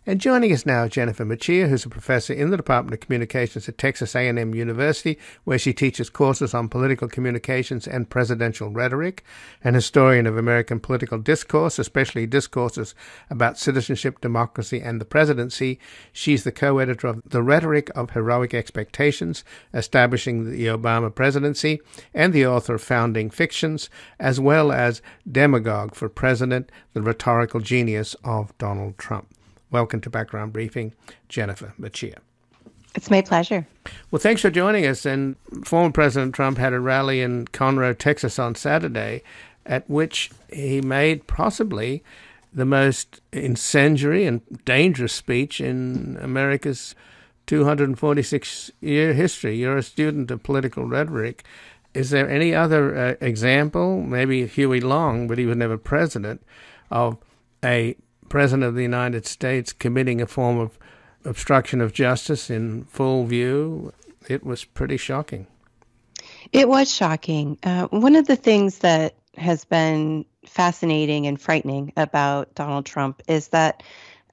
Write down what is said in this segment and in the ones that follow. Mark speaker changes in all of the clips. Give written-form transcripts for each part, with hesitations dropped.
Speaker 1: And joining us now, Jennifer Mercieca, who's a professor in the Department of Communications at Texas A&M University, where she teaches courses on political communications and presidential rhetoric, an historian of American political discourse, especially discourses about citizenship, democracy, and the presidency. She's the co-editor of The Rhetoric of Heroic Expectations, Establishing the Obama Presidency, and the author of Founding Fictions, as well as Demagogue for President, the Rhetorical Genius of Donald Trump. Welcome to Background Briefing, Jennifer Mercieca.
Speaker 2: It's my pleasure.
Speaker 1: Well, thanks for joining us. And former President Trump had a rally in Conroe, Texas on Saturday, at which he made possibly the most incendiary and dangerous speech in America's 246-year history. You're a student of political rhetoric. Is there any other example, maybe Huey Long, but he was never president, of a President of the United States committing a form of obstruction of justice in full view? It was pretty shocking.
Speaker 2: It was shocking. One of the things that has been fascinating and frightening about Donald Trump is that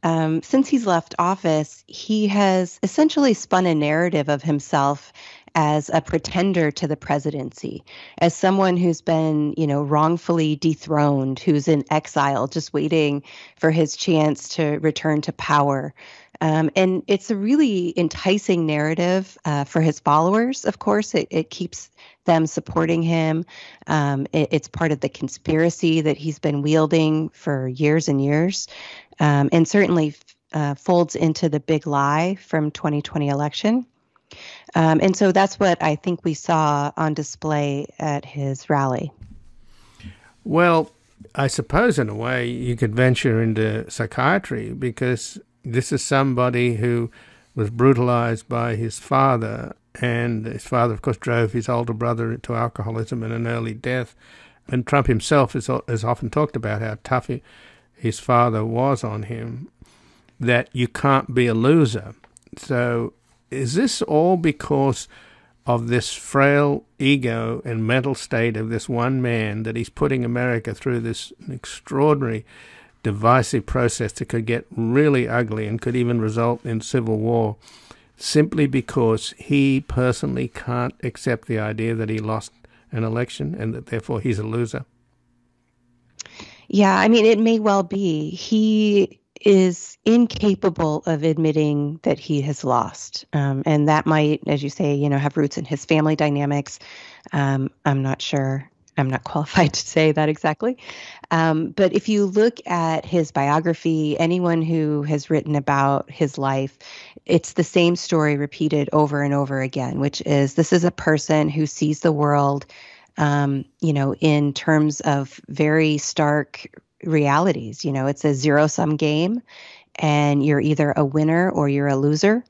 Speaker 2: since he's left office, he has essentially spun a narrative of himself as a pretender to the presidency, as someone who's been, wrongfully dethroned, who's in exile, just waiting for his chance to return to power. And it's a really enticing narrative for his followers. Of course, it keeps them supporting him. It's part of the conspiracy that he's been wielding for years and years, and certainly folds into the big lie from 2020 election. And so that's what I think we saw on display at his rally.
Speaker 1: Well, I suppose in a way you could venture into psychiatry, because this is somebody who was brutalized by his father, and his father, of course, drove his older brother into alcoholism and an early death. And Trump himself has often talked about how tough his father was on him, that you can't be a loser. So is this all because of this frail ego and mental state of this one man, that he's putting America through this extraordinary divisive process that could get really ugly and could even result in civil war, simply because he personally can't accept the idea that he lost an election and that therefore he's a loser?
Speaker 2: Yeah, I mean, it may well be. He is incapable of admitting that he has lost. And that might, as you say, have roots in his family dynamics. I'm not sure. I'm not qualified to say that exactly. But if you look at his biography, anyone who has written about his life, it's the same story repeated over and over again, which is this is a person who sees the world, in terms of very stark realities. It's a zero-sum game, and you're either a winner or you're a loser.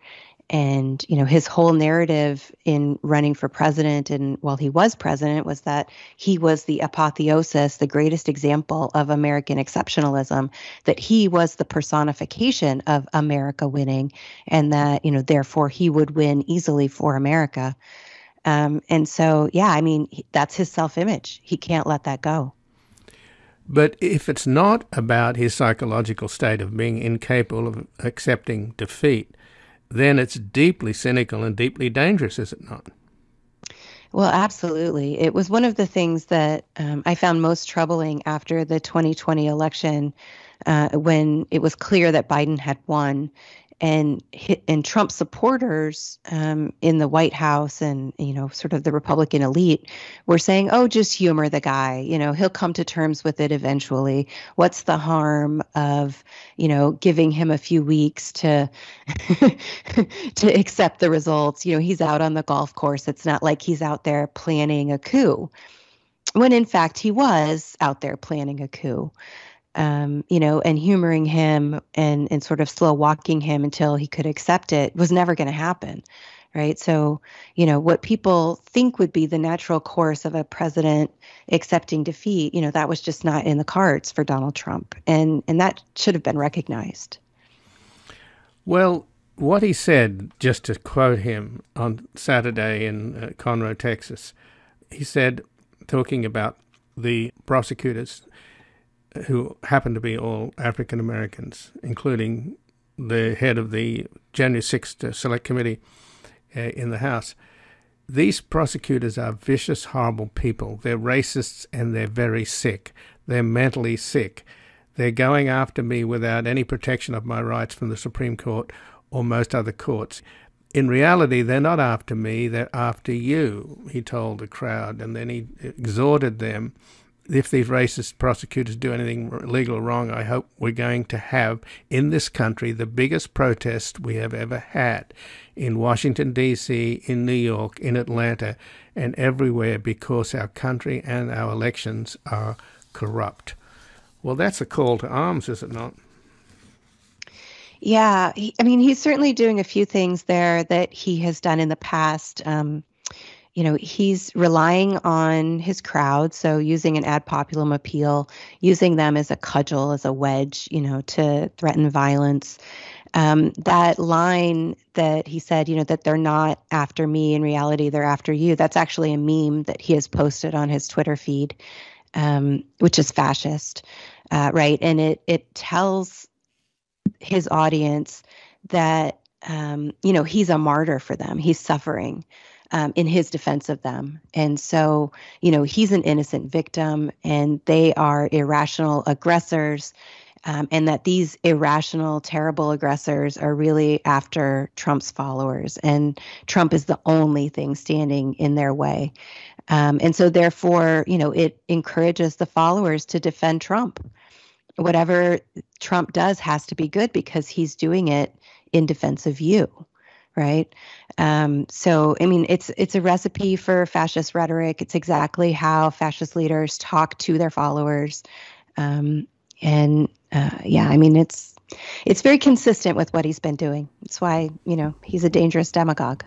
Speaker 2: And, his whole narrative in running for president and while he was president was that he was the apotheosis, the greatest example of American exceptionalism, that he was the personification of America winning, and that, therefore he would win easily for America. And so, that's his self-image. He can't let that go.
Speaker 1: But if it's not about his psychological state of being incapable of accepting defeat, then it's deeply cynical and deeply dangerous, is it not?
Speaker 2: Well, absolutely. It was one of the things that I found most troubling after the 2020 election, when it was clear that Biden had won. And Trump supporters in the White House and, sort of the Republican elite were saying, oh, just humor the guy. He'll come to terms with it eventually. What's the harm of, giving him a few weeks to to accept the results? He's out on the golf course. It's not like he's out there planning a coup, when in fact he was out there planning a coup. And humoring him and sort of slow walking him until he could accept it was never going to happen, right? So, what people think would be the natural course of a president accepting defeat, that was just not in the cards for Donald Trump. And that should have been recognized.
Speaker 1: Well, what he said, just to quote him on Saturday in Conroe, Texas, he said, talking about the prosecutors, who happened to be all African Americans, including the head of the January 6th Select Committee in the House. These prosecutors are vicious, horrible people. They're racists and they're very sick. They're mentally sick. They're going after me without any protection of my rights from the Supreme Court or most other courts. In reality, they're not after me, they're after you, he told the crowd. And then he exhorted them, if these racist prosecutors do anything illegal or wrong, I hope we're going to have in this country the biggest protest we have ever had in Washington, D.C., in New York, in Atlanta, and everywhere, because our country and our elections are corrupt. Well, that's a call to arms, is it not?
Speaker 2: Yeah, he's certainly doing a few things there that he has done in the past. He's relying on his crowd, so using an ad populum appeal, using them as a cudgel, as a wedge, to threaten violence. That line that he said, that they're not after me, in reality, they're after you. That's actually a meme that he has posted on his Twitter feed, which is fascist, right? And it tells his audience that, he's a martyr for them. He's suffering in his defense of them. And so, he's an innocent victim and they are irrational aggressors. And that these irrational, terrible aggressors are really after Trump's followers. And Trump is the only thing standing in their way. And so therefore, it encourages the followers to defend Trump. Whatever Trump does has to be good because he's doing it in defense of you, right? So, it's a recipe for fascist rhetoric. It's exactly how fascist leaders talk to their followers. It's very consistent with what he's been doing. That's why, he's a dangerous demagogue.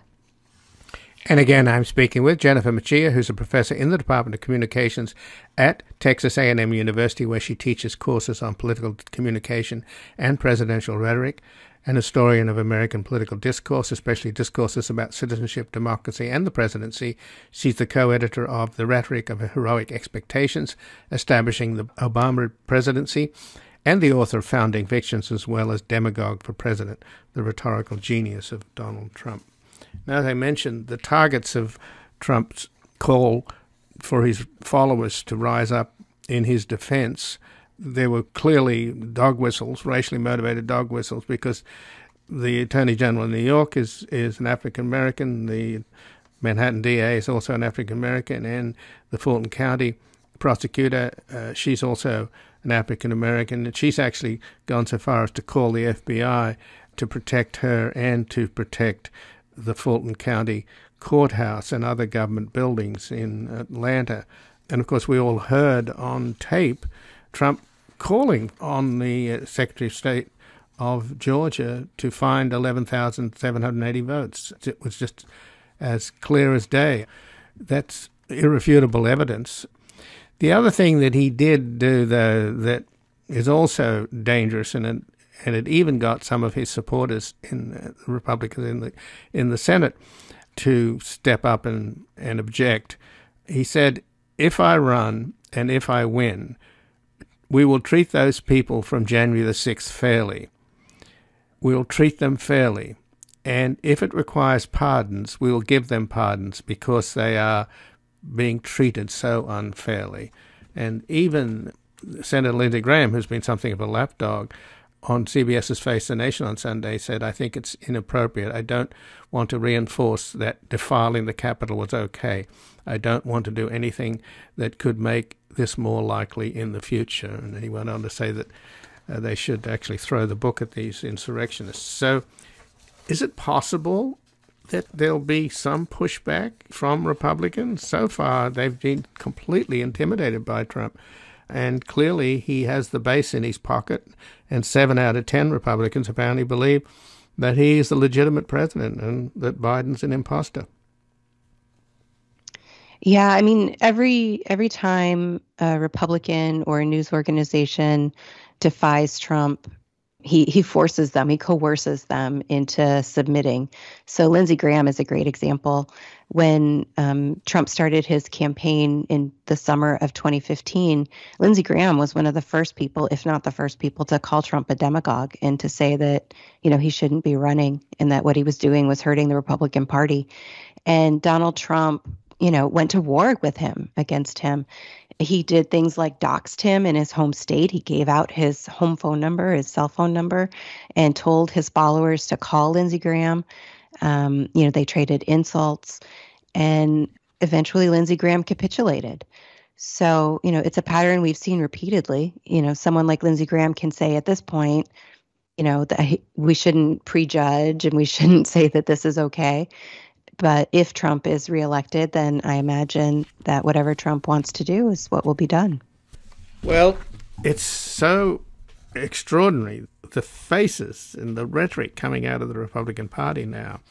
Speaker 1: And again, I'm speaking with Jennifer Mercieca, who's a professor in the Department of Communications at Texas A&M University, where she teaches courses on political communication and presidential rhetoric, an historian of American political discourse, especially discourses about citizenship, democracy, and the presidency. She's the co-editor of The Rhetoric of Heroic Expectations, Establishing the Obama Presidency, and the author of Founding Fictions, as well as Demagogue for President, the rhetorical genius of Donald Trump. Now, as I mentioned, the targets of Trump's call for his followers to rise up in his defense, there were clearly dog whistles, racially motivated dog whistles, because the Attorney General in New York is an African-American, the Manhattan DA is also an African-American, and the Fulton County prosecutor, she's also an African-American. And she's actually gone so far as to call the FBI to protect her and to protect the Fulton County courthouse and other government buildings in Atlanta. And of course, we all heard on tape Trump calling on the Secretary of State of Georgia to find 11,780 votes. It was just as clear as day. That's irrefutable evidence. The other thing that he did do, though, that is also dangerous, and it even got some of his supporters in Republicans in the Senate to step up and object. He said, if I run and if I win, we will treat those people from January the 6th fairly. We will treat them fairly. And if it requires pardons, we will give them pardons because they are being treated so unfairly. And even Senator Lindsey Graham, who's been something of a lapdog, on CBS's Face the Nation on Sunday said, I think it's inappropriate. I don't want to reinforce that defiling the Capitol was okay. I don't want to do anything that could make this more likely in the future. And he went on to say that they should actually throw the book at these insurrectionists. So is it possible that there'll be some pushback from Republicans? So far, they've been completely intimidated by Trump. And clearly, he has the base in his pocket, and 7 out of 10 Republicans apparently believe that he is the legitimate president and that Biden's an imposter.
Speaker 2: Yeah, I mean, every time a Republican or a news organization defies Trump, he forces them, he coerces them into submitting. So Lindsey Graham is a great example. When Trump started his campaign in the summer of 2015, Lindsey Graham was one of the first people, if not the first people, to call Trump a demagogue and to say that, he shouldn't be running and that what he was doing was hurting the Republican Party. And Donald Trump, went to war with him, against him. He did things like doxed him in his home state. He gave out his home phone number, his cell phone number, and told his followers to call Lindsey Graham. They traded insults, and eventually Lindsey Graham capitulated. So, it's a pattern we've seen repeatedly. Someone like Lindsey Graham can say at this point, that we shouldn't prejudge and we shouldn't say that this is okay. But if Trump is reelected, then I imagine that whatever Trump wants to do is what will be done.
Speaker 1: Well, it's so extraordinary, the faces and the rhetoric coming out of the Republican Party now.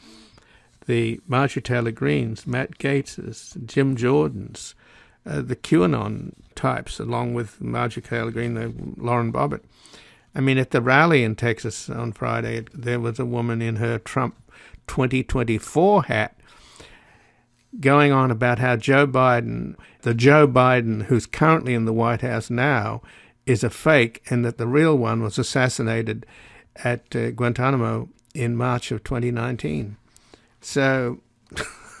Speaker 1: The Marjorie Taylor Greenes, Matt Gaetzes, Jim Jordans, the QAnon types, along with Marjorie Taylor Greene, Lauren Bobbitt. I mean, at the rally in Texas on Friday, there was a woman in her Trump 2024 hat going on about how the Joe Biden who's currently in the White House now, is a fake, and that the real one was assassinated at Guantanamo in March of 2019. So,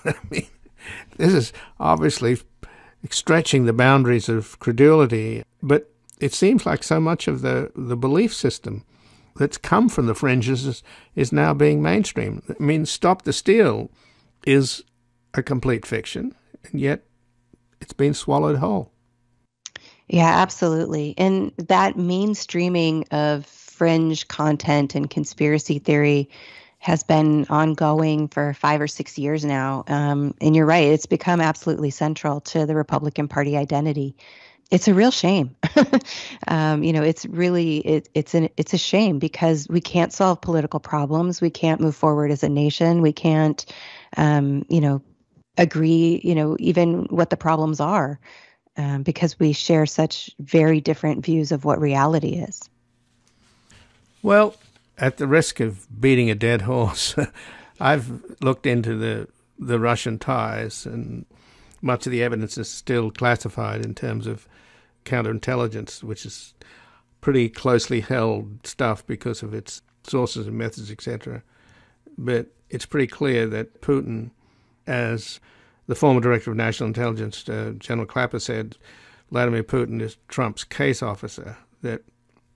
Speaker 1: I mean, this is obviously stretching the boundaries of credulity, but it seems like so much of the belief system that's come from the fringes is now being mainstream. I mean, Stop the Steal is a complete fiction, and yet it's been swallowed whole.
Speaker 2: Yeah, absolutely. And that mainstreaming of fringe content and conspiracy theory has been ongoing for 5 or 6 years now. And you're right, it's become absolutely central to the Republican Party identity. It's a real shame. It's really, it's a shame because we can't solve political problems. We can't move forward as a nation. We can't, agree, even what the problems are, because we share such very different views of what reality is.
Speaker 1: Well, at the risk of beating a dead horse, I've looked into the Russian ties, and much of the evidence is still classified in terms of counterintelligence, which is pretty closely held stuff because of its sources and methods, etc. But it's pretty clear that Putin, as the former director of national intelligence, General Clapper, said, Vladimir Putin is Trump's case officer, that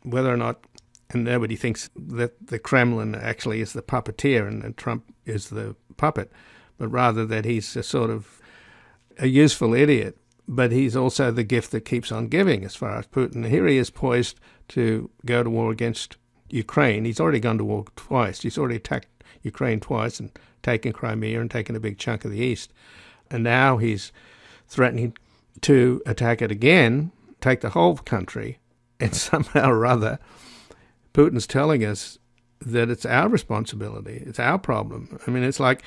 Speaker 1: whether or not, and nobody thinks that the Kremlin actually is the puppeteer and that Trump is the puppet, but rather that he's a sort of a useful idiot. But he's also the gift that keeps on giving as far as Putin. Here he is poised to go to war against Ukraine. He's already gone to war twice. He's already attacked Ukraine twice and taken Crimea and taken a big chunk of the east. And now he's threatening to attack it again, take the whole country, and somehow or other, Putin's telling us that it's our responsibility, it's our problem. I mean, it's like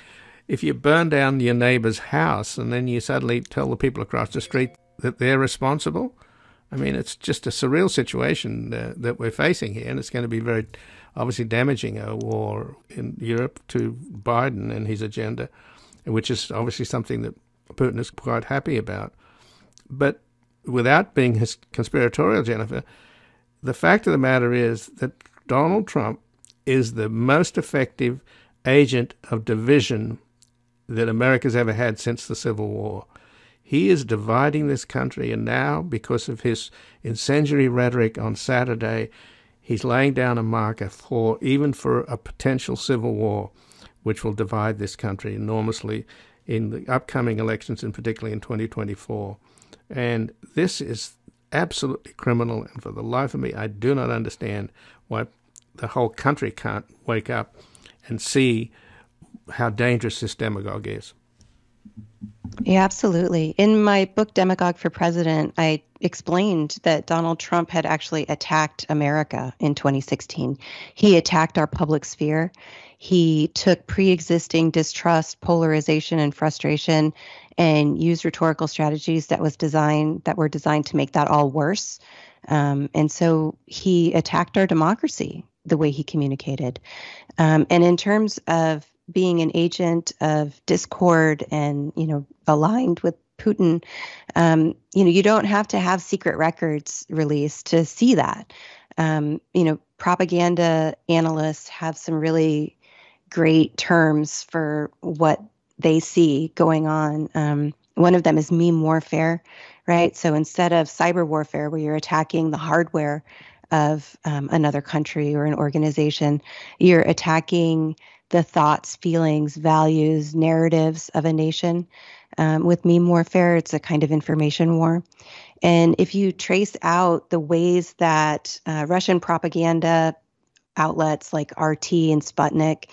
Speaker 1: if you burn down your neighbor's house and then you suddenly tell the people across the street that they're responsible. I mean, it's just a surreal situation that we're facing here, and it's going to be very obviously damaging a war in Europe to Biden and his agenda, which is obviously something that Putin is quite happy about. But without being conspiratorial, Jennifer, the fact of the matter is that Donald Trump is the most effective agent of division that America's ever had since the Civil War. He is dividing this country, and now, because of his incendiary rhetoric on Saturday, he's laying down a marker even for a potential civil war, which will divide this country enormously in the upcoming elections, and particularly in 2024. And this is absolutely criminal, and for the life of me, I do not understand why the whole country can't wake up and see how dangerous this demagogue is.
Speaker 2: Yeah, absolutely. In my book, Demagogue for President, I explained that Donald Trump had actually attacked America in 2016. He attacked our public sphere. He took pre-existing distrust, polarization, and frustration and used rhetorical strategies that were designed to make that all worse. And so he attacked our democracy. the way he communicated. And in terms of being an agent of discord and, aligned with Putin, you don't have to have secret records released to see that. Propaganda analysts have some really great terms for what they see going on. One of them is meme warfare, right? So instead of cyber warfare, where you're attacking the hardware of another country or an organization, you're attacking the thoughts, feelings, values, narratives of a nation. With meme warfare, it's a kind of information war. And if you trace out the ways that Russian propaganda outlets like RT and Sputnik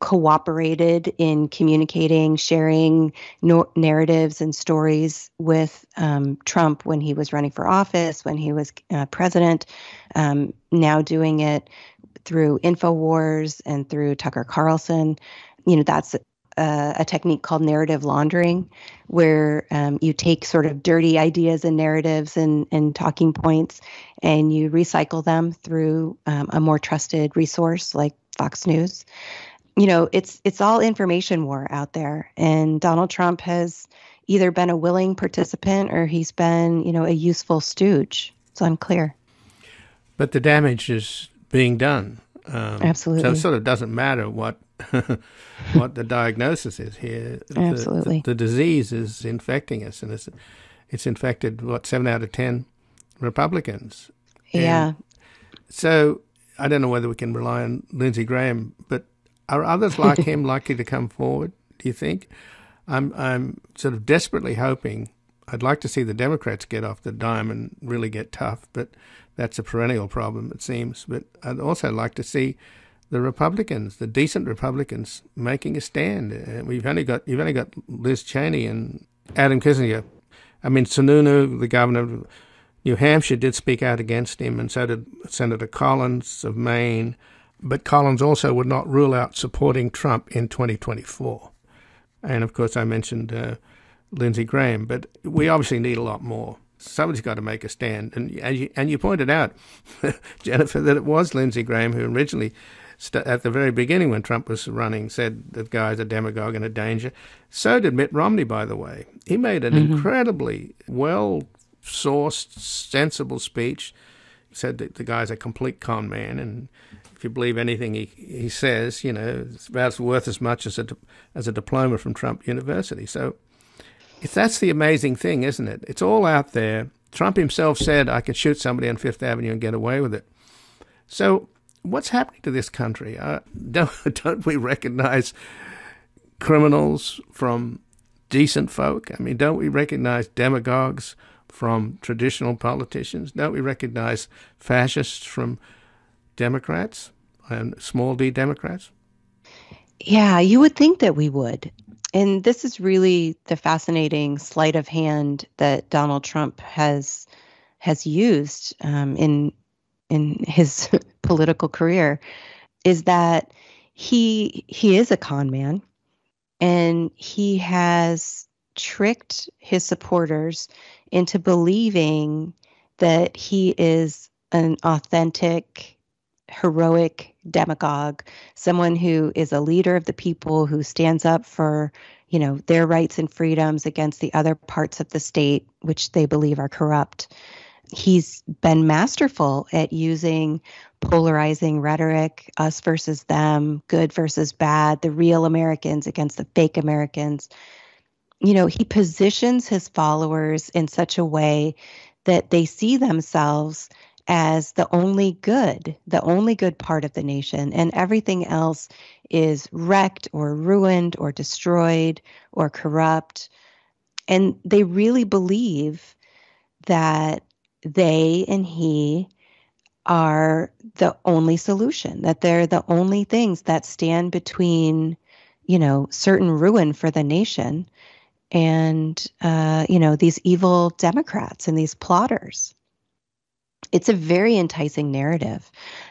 Speaker 2: cooperated in communicating, sharing narratives and stories with Trump when he was running for office, when he was president, now doing it through InfoWars and through Tucker Carlson. That's a technique called narrative laundering, where you take sort of dirty ideas and narratives and talking points, and you recycle them through a more trusted resource like Fox News. It's all information war out there, and Donald Trump has either been a willing participant or he's been, a useful stooge. It's unclear.
Speaker 1: But the damage is being done.
Speaker 2: Absolutely.
Speaker 1: So it sort of doesn't matter what what the diagnosis is here.
Speaker 2: Absolutely.
Speaker 1: The disease is infecting us, and it's infected, 7 out of 10 Republicans.
Speaker 2: Yeah.
Speaker 1: And so I don't know whether we can rely on Lindsey Graham, but are others like him likely to come forward, do you think? I'm sort of desperately hoping. I'd like to see the Democrats get off the dime and really get tough, but that's a perennial problem, it seems. But I'd also like to see the Republicans, the decent Republicans, making a stand. You've only got Liz Cheney and Adam Kinzinger. I mean, Sununu, the governor of New Hampshire, did speak out against him, and so did Senator Collins of Maine. But Collins also would not rule out supporting Trump in 2024. And, of course, I mentioned Lindsey Graham. But we obviously need a lot more. Somebody's got to make a stand. And you pointed out, Jennifer, that it was Lindsey Graham who originally, at the very beginning when Trump was running, said that guy's a demagogue and a danger. So did Mitt Romney, by the way. He made an incredibly well-sourced, sensible speech. He said that the guy's a complete con man, and if you believe anything he says, it's about worth as much as a diploma from Trump University. So that's the amazing thing, isn't it? It's all out there. Trump himself said, I could shoot somebody on Fifth Avenue and get away with it. So what's happening to this country? Don't we recognize criminals from decent folk? I mean, don't we recognize demagogues from traditional politicians? Don't we recognize fascists from Democrats and small d Democrats?
Speaker 2: Yeah, you would think that we would. And this is really the fascinating sleight of hand that Donald Trump has used in his political career, is that he is a con man, and he has tricked his supporters into believing that he is an authentic, heroic demagogue, someone who is a leader of the people, who stands up for, their rights and freedoms against the other parts of the state, which they believe are corrupt. He's been masterful at using polarizing rhetoric, us versus them, good versus bad, the real Americans against the fake Americans. He positions his followers in such a way that they see themselves as the only good part of the nation, and everything else is wrecked or ruined or destroyed or corrupt. And they really believe that they and he are the only solution, that they're the only things that stand between, certain ruin for the nation and, these evil Democrats and these plotters. It's a very enticing narrative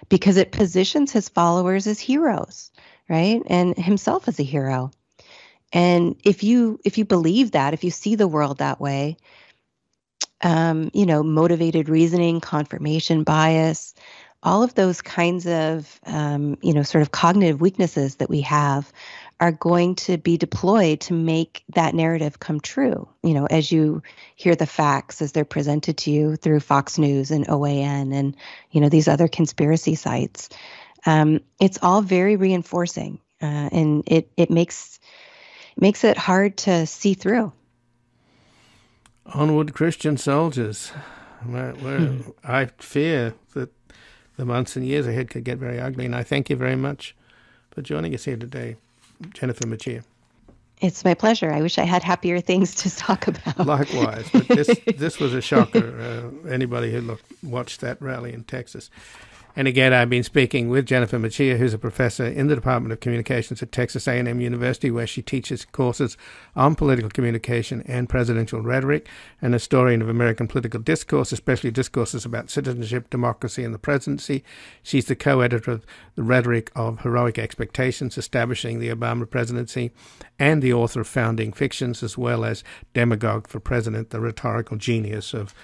Speaker 2: because it positions his followers as heroes, right? And himself as a hero. And if you believe that, if you see the world that way, motivated reasoning, confirmation bias, all of those kinds of, sort of cognitive weaknesses that we have are going to be deployed to make that narrative come true. As you hear the facts as they're presented to you through Fox News and OAN and, these other conspiracy sites, it's all very reinforcing, and it makes it hard to see through.
Speaker 1: Onward, Christian soldiers. I fear that the months and years ahead could get very ugly, and I thank you very much for joining us here today, Jennifer Mercieca.
Speaker 2: It's my pleasure. I wish I had happier things to talk about.
Speaker 1: Likewise, but this was a shocker. Anybody who watched that rally in Texas. And again, I've been speaking with Jennifer Machia, who's a professor in the Department of Communications at Texas A&M University, where she teaches courses on political communication and presidential rhetoric, and a historian of American political discourse, especially discourses about citizenship, democracy, and the presidency. She's the co-editor of the Rhetoric of Heroic Expectations, establishing the Obama Presidency, and the author of Founding Fictions, as well as Demagogue for President, the rhetorical genius of